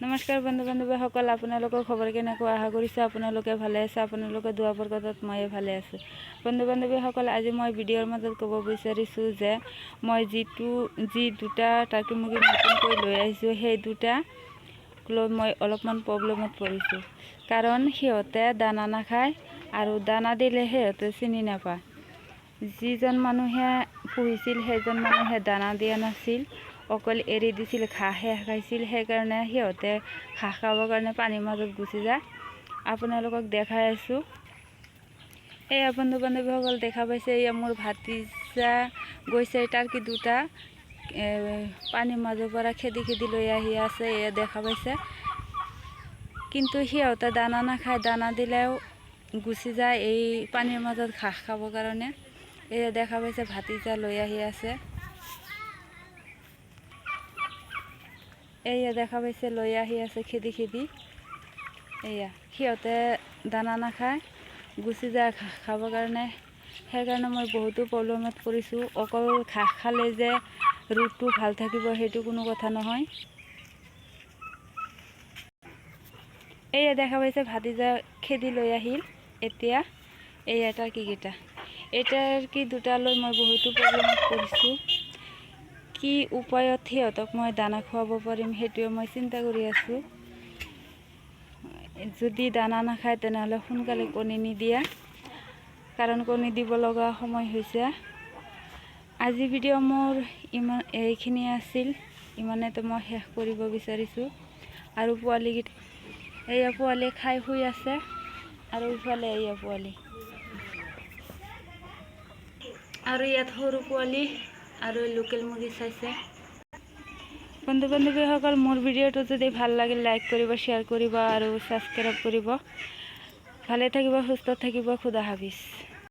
নমস্কাৰ বন্ধু বান্ধৱীসকল, আপোনালোকৰ খবৰ কেনেকুৱা? আশা কৰিছোঁ আপোনালোকে ভালে আছে। আপোনালোকে দুৱা বৰকতত মই ভালে আছোঁ। বন্ধু বান্ধৱীসকল, আজি মই ভিডিঅ'ৰ মাজত ক'ব বিচাৰিছোঁ যে মই যি দুটা টাৰ্কি মুৰ্গী নতুনকৈ লৈ আহিছোঁ, সেই দুটা লৈ মই অলপমান প্ৰব্লেমত পৰিছোঁ। কাৰণ সিহঁতে দানা নাখায় আৰু দানা দিলে সিহঁতে চিনি নাপায়। যিজন মানুহে পুহিছিল সেইজন মানুহে দানা দিয়া নাছিল, অকল এৰি দিছিল, ঘাঁহে খাইছিল। সেইকাৰণে সিহঁতে ঘাঁহ খাবৰ কাৰণে পানীৰ মাজত গুচি যায়। আপোনালোকক দেখাই আছোঁ। এয়া বন্ধু বান্ধৱীসকল, দেখা পাইছে, এয়া মোৰ ভাতিজা গৈছে টাৰ্কি দুটা পানীৰ মাজৰ পৰা খেদি লৈ আহি আছে। এয়া দেখা পাইছে, কিন্তু সিহঁতে দানা নাখায়, দানা দিলেও গুচি যায় এই পানীৰ মাজত ঘাঁহ খাবৰ কাৰণে। এয়া দেখা পাইছে, ভাতিজা লৈ আহি আছে। এয়া দেখা পাইছে, লৈ আহি আছে খেদি। এয়া সিহঁতে দানা নাখায়, গুচি যায় ঘাঁহ খাবৰ কাৰণে। সেইকাৰণে মই বহুতো প্ৰব্লেমত পৰিছোঁ। অকল ঘাঁহ খালে যে ৰোগটো ভাল থাকিব সেইটো কোনো কথা নহয়। এয়া দেখা পাইছে, ভাতিজা খেদি লৈ আহিল। এতিয়া এয়া টাৰ্কিকেইটা, এই টাৰ্কি দুটালৈ মই বহুতো প্ৰব্লেমত পৰিছোঁ। কি উপায়ত সিহঁতক মই দানা খুৱাব পাৰিম সেইটোৱে মই চিন্তা কৰি আছোঁ। যদি দানা নাখায় তেনেহ'লে সোনকালে কণী নিদিয়া, কাৰণ কণী দিব লগা সময় হৈছে। আজি ভিডিঅ' মোৰ এইখিনি আছিল, ইমানেতো মই শেষ কৰিব বিচাৰিছোঁ। আৰু পোৱালিকেইটা, এয়া পোৱালি খাই শুই আছে, আৰু ইফালে এয়া পোৱালি, আৰু ইয়াত সৰু পোৱালি আৰু লোকেল মুৰ্গী চাইছে। বন্ধু বান্ধৱীসকল, মোৰ ভিডিঅ'টো যদি ভাল লাগে লাইক কৰিব, শ্বেয়াৰ কৰিব আৰু ছাবস্ক্ৰাইব কৰিব। ভালে থাকিব, সুস্থ থাকিব। খুদা হাফিজ।